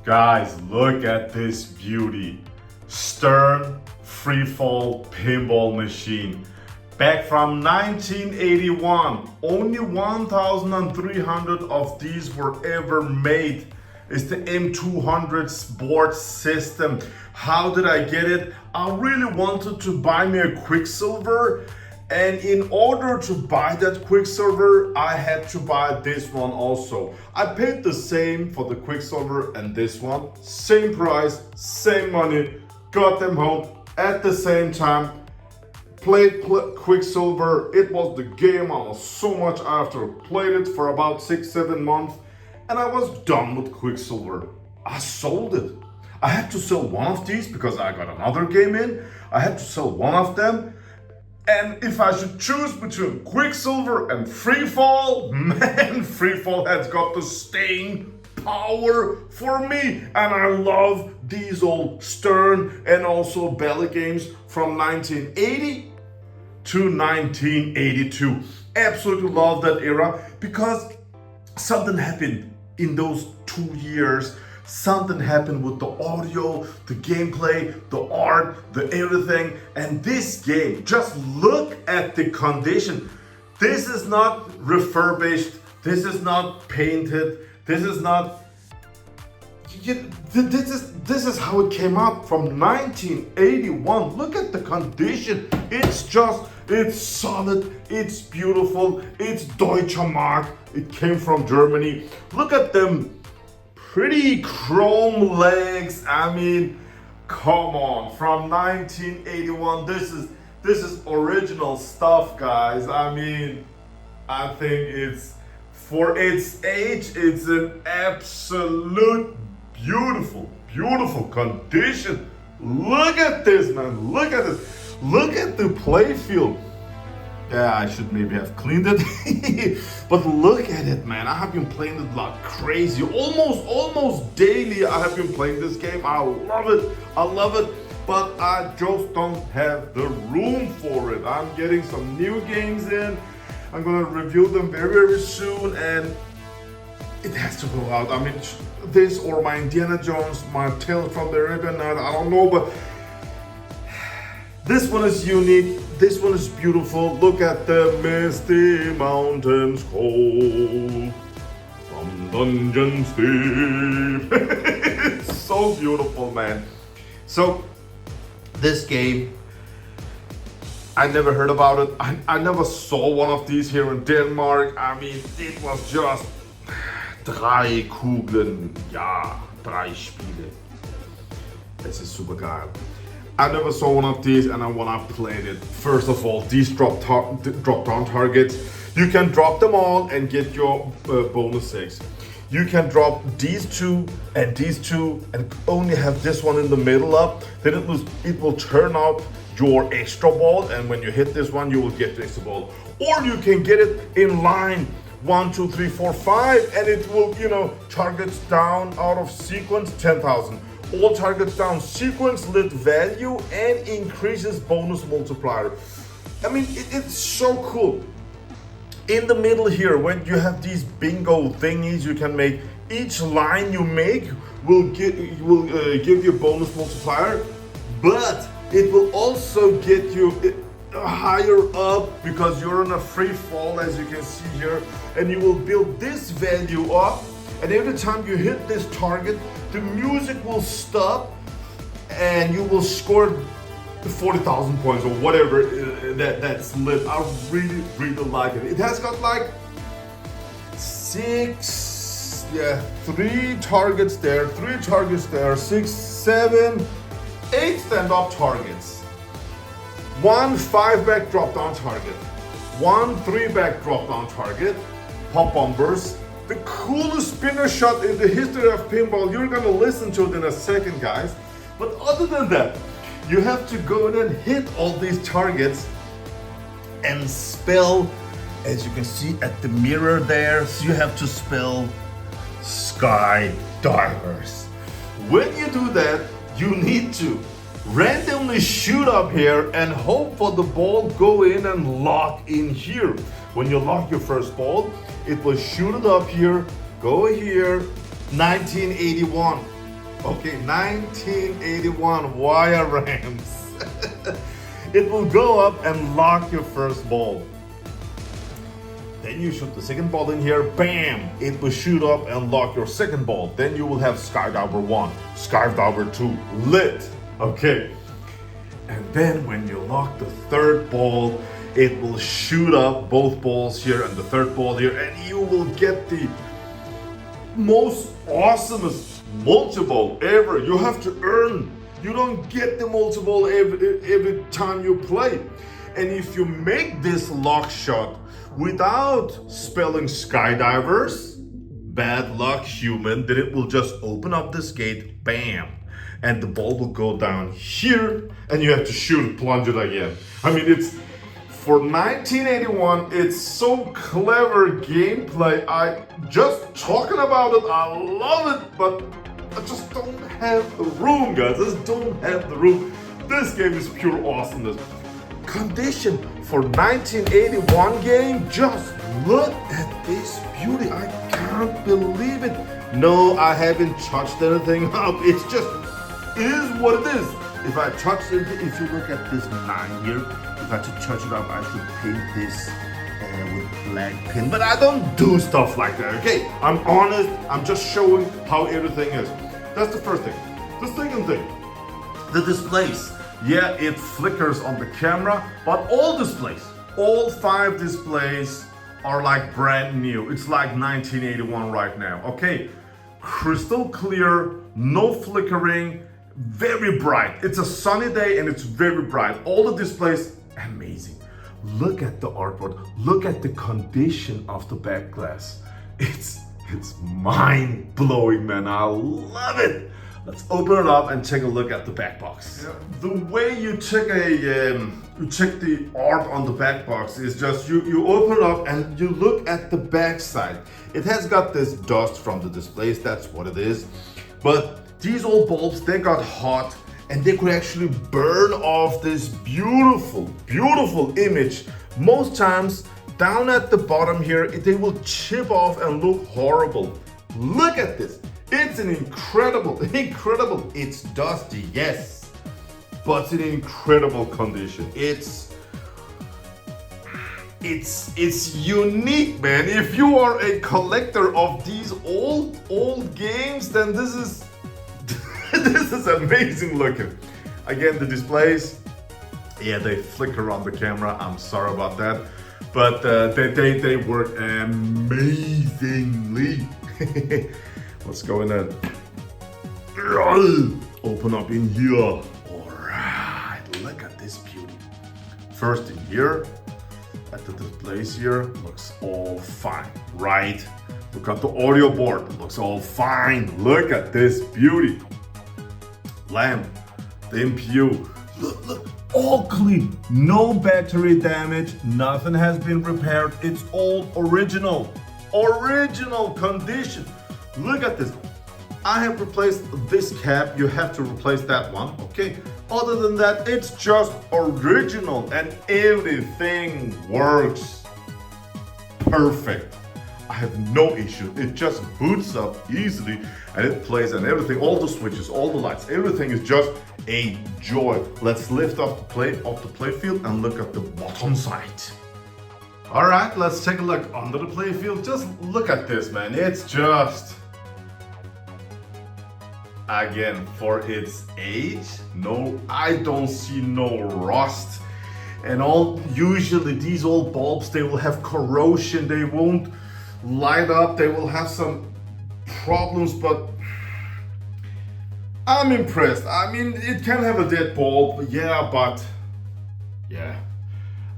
Guys, look at this beauty. Stern FREEFALL Pinball Machine. Back from 1981, only 1,300 of these were ever made. It's the M200 board system. How did I get it? I really wanted to buy me a Quicksilver, and in order to buy that Quicksilver, I had to buy this one also. I paid the same for the Quicksilver and this one. Same price, same money. Got them home at the same time. Played Quicksilver. It was the game I was so much after. Played it for about 6-7 months and I was done with Quicksilver. I sold it. I had to sell one of these because I got another game in. I had to sell one of them. And if I should choose between Quicksilver and FREEFALL, man, FREEFALL has got the staying power for me. And I love these old Stern and also Bally games from 1980 to 1982. Absolutely love that era because something happened in those 2 years. Something happened with the audio, the gameplay, the art, the everything. And this game, just look at the condition. This is not refurbished. This is not painted. This is not... This is how it came out from 1981. Look at the condition. It's solid, it's beautiful, it's Deutsche Mark. It came from Germany. Look at them pretty chrome legs. I mean, come on, from 1981. This is original stuff, guys. I mean, I think it's, for its age, it's an absolute beautiful condition. Look at this, man. Look at this. Look at the Playfield. Yeah, I should maybe have cleaned it. But look at it, man. I have been playing it like crazy. Almost daily I have been playing this game. I love it. But I just don't have the room for it. I'm getting some new games in. I'm gonna review them very soon, and it has to go out. I mean, this or my Indiana Jones, my Tales from the Arabian Night, I don't know, but this one is unique. This one is beautiful. Look at the misty mountains cold from dungeons deep. It's so beautiful, man. So this game, I never heard about it. I never saw one of these here in Denmark. I mean, it was just 3 Kugeln, ja, 3 Spiele. Es ist super geil. I never saw one of these, and when I played it, first of all, these drop down targets, you can drop them all and get your bonus 6. You can drop these two and only have this one in the middle up. Then it will turn up your extra ball, and when you hit this one, you will get the extra ball. Or you can get it in line 1, 2, 3, 4, 5, and it will, targets down out of sequence 10,000. All targets down sequence, lit value, and increases bonus multiplier. I mean, it's so cool. In the middle here, when you have these bingo thingies, you can make each line you make will give you a bonus multiplier, but it will also get you higher up because you're in a free fall, as you can see here, and you will build this value up. And every time you hit this target, the music will stop and you will score 40,000 points or whatever that's lit. I really like it. It has got like 3 targets there, 6, 7, 8 stand-up targets. 1 5-back drop-down target. 1 3-back drop-down target. Pop bombers. The coolest spinner shot in the history of pinball. You're gonna listen to it in a second, guys. But other than that, you have to go in and hit all these targets and spell, as you can see at the mirror there, so you have to spell skydivers. When you do that, you need to randomly shoot up here and hope for the ball go in and lock in here. When you lock your first ball, it will shoot it up here, go here, 1981. Okay, 1981 wire rams. It will go up and lock your first ball. Then you shoot the second ball in here, bam! It will shoot up and lock your second ball. Then you will have Skydiver 1, Skydiver 2, lit. Okay. And then when you lock the third ball, it will shoot up both balls here and the third ball here, and you will get the most awesomest multi-ball ever. You have to earn. You don't get the multi-ball every time you play. And if you make this lock shot without spelling skydivers, bad luck human, then it will just open up this gate, bam, and the ball will go down here and you have to shoot it, plunge it again. I mean, it's for 1981, it's so clever gameplay. I just talking about it, I love it, but I just don't have the room, guys. I just don't have the room. This game is pure awesomeness. Condition for 1981 game, just look at this beauty. I can't believe it. No, I haven't touched anything up. It's just, it is what it is. If I touch it, if you look at this 9 here, if I to touch it up, I should paint this with black pen, but I don't do stuff like that, okay? I'm honest, I'm just showing how everything is. That's the first thing. The second thing, the displays. Yeah, it flickers on the camera, but all displays, all 5 displays are like brand new. It's like 1981 right now, okay? Crystal clear, no flickering, very bright. It's a sunny day and it's very bright. All the displays, amazing. Look at the artboard, look at the condition of the back glass. It's mind-blowing, man. I love it. Let's open it up and take a look at the back box. Yeah. The way you check the art on the back box is just you open it up and you look at the back side. It has got this dust from the displays, that's what it is. But these old bulbs, they got hot and they could actually burn off this beautiful, beautiful image. Most times, down at the bottom here, they will chip off and look horrible. Look at this. It's an incredible, it's dusty, yes, but it's in incredible condition. It's unique, man. If you are a collector of these old games, then this is this is amazing looking. Again, the displays, yeah, they flicker on the camera. I'm sorry about that, but they work amazingly. Let's go in and open up in here. All right, look at this beauty. First in here, at the displays here, looks all fine, right? Look at the audio board, looks all fine. Look at this beauty. Lamp, the MPU, look, all clean. No battery damage, nothing has been repaired. It's all original condition. Look at this. I have replaced this cap. You have to replace that one, okay? Other than that, it's just original and everything works perfect. I have no issue. It just boots up easily and it plays and everything, all the switches, all the lights, everything is just a joy. Let's lift off the playfield and look at the bottom side. All right, let's take a look under the playfield. Just look at this, man. It's just, again, for its age, no, I don't see no rust. And usually these old bulbs, they will have corrosion, they won't light up, they will have some problems, but I'm impressed. I mean, it can have a dead bulb, yeah, but yeah,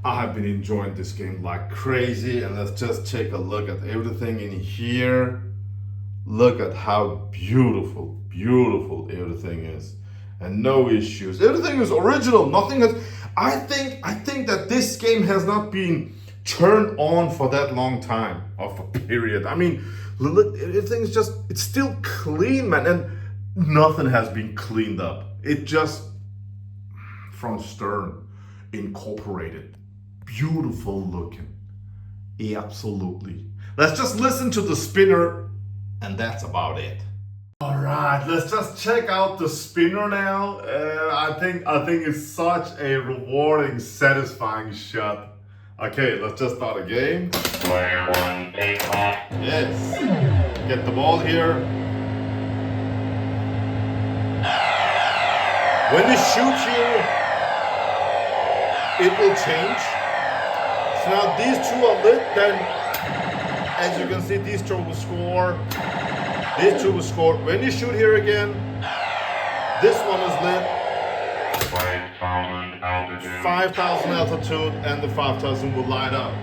I have been enjoying this game like crazy. And let's just take a look at everything in here. Look at how beautiful everything is, and no issues. Everything is original. Nothing has. I think that this game has not been turned on for that long time of a period. I mean, look, everything's just, it's still clean, man, and nothing has been cleaned up. It just from stern incorporated. Beautiful looking. Absolutely. Let's just listen to the spinner, and that's about it. All right, let's just check out the spinner now. I think it's such a rewarding, satisfying shot. Okay, let's just start a game. Player 1, take off. Yes. Get the ball here. When you shoot here, it will change. So now these two are lit, then as you can see, these two will score. These two will score. When you shoot here again, this one is lit. 5,000 altitude. 5,000 altitude, and the 5,000 will light up.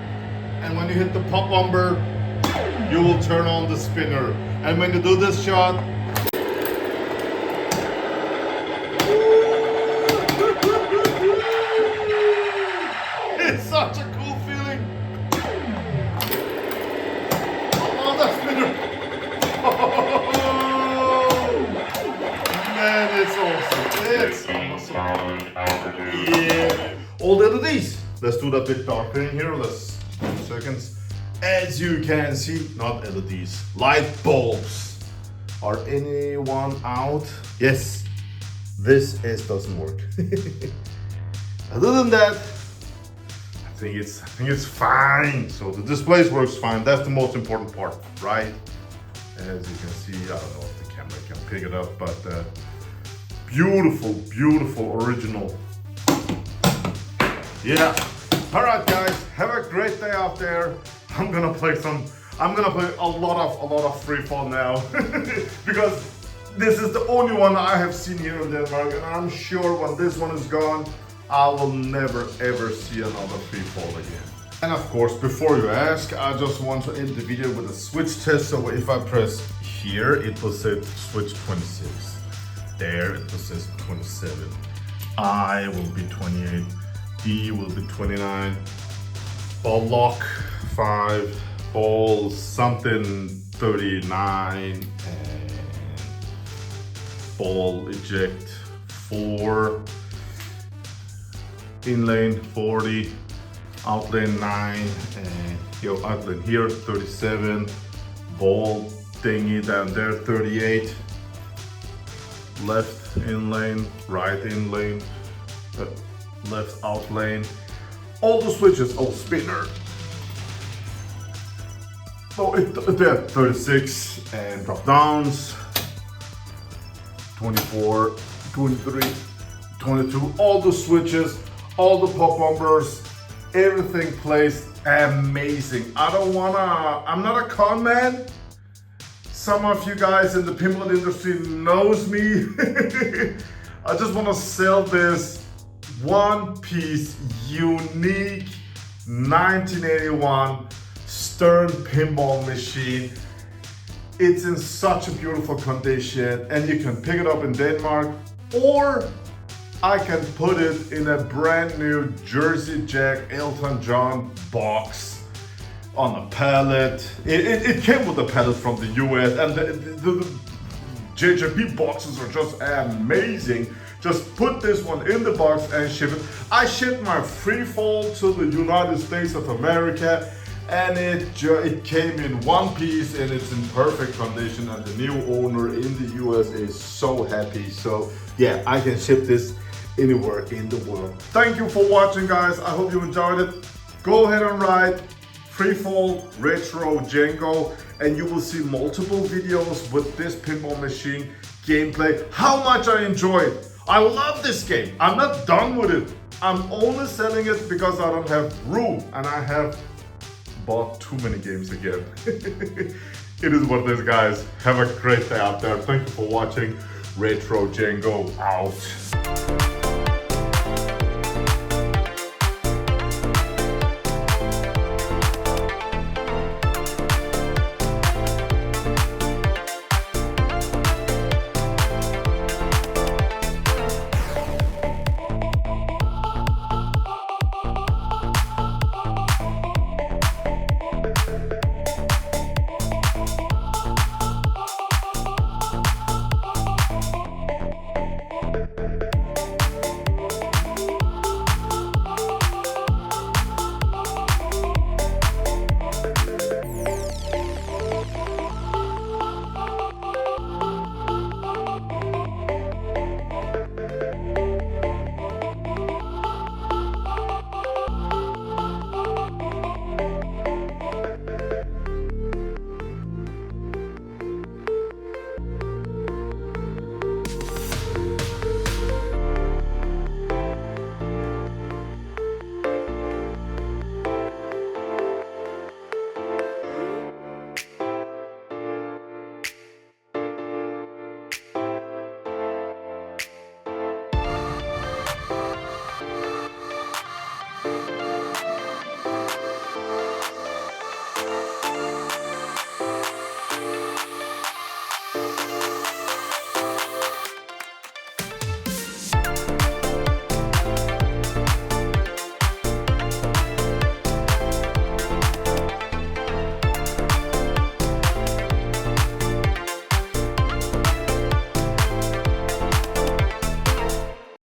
And when you hit the pop bumper, you will turn on the spinner. And when you do this shot, it's such a cool feeling. Oh, that spinner. Oh, man, it's awesome. It's awesome. 6,000 altitude. Yeah. All the LEDs. Let's do that bit darker in here. Let's 2 seconds. As you can see, not LEDs, light bulbs. Are anyone out? Yes. This doesn't work. Other than that, I think it's fine. So the display works fine. That's the most important part, right? As you can see, I don't know if the camera can pick it up, but beautiful, beautiful original. Yeah. All right, guys. Have a great day out there. I'm gonna play a lot of free fall now because this is the only one I have seen here in Denmark, and I'm sure when this one is gone, I will never ever see another free fall again. And of course, before you ask, I just want to end the video with a switch test. So if I press here, it will say switch 26. There, it will say 27. I will be 28. D will be 29. Ball lock 5. Ball something 39. And ball eject 4. In lane 40. Out lane 9. And yo, out lane here 37. Ball thingy down there 38. Left in lane, right in lane, left out lane. All the switches, oh, spinner. Oh, there, 36 and drop downs. 24, 23, 22. All the switches, all the pop bumpers, everything plays amazing. I'm not a con man. Some of you guys in the pinball industry knows me. I just want to sell this one-piece, unique 1981 Stern pinball machine. It's in such a beautiful condition, and you can pick it up in Denmark, or I can put it in a brand new Jersey Jack Elton John box on a pallet. It came with a pallet from the US, and the JJP boxes are just amazing. Just put this one in the box and ship it. I shipped my FREEFALL to the United States of America, and it came in one piece, and it's in perfect condition, and the new owner in the US is so happy. So yeah, I can ship this anywhere in the world. Thank you for watching, guys. I hope you enjoyed it. Go ahead and write FREEFALL Retro Django, and you will see multiple videos with this pinball machine gameplay, how much I enjoy it. I love this game. I'm not done with it. I'm only selling it because I don't have room, and I have bought too many games again. It is what it is, guys. Have a great day out there. Thank you for watching. Retro Django out.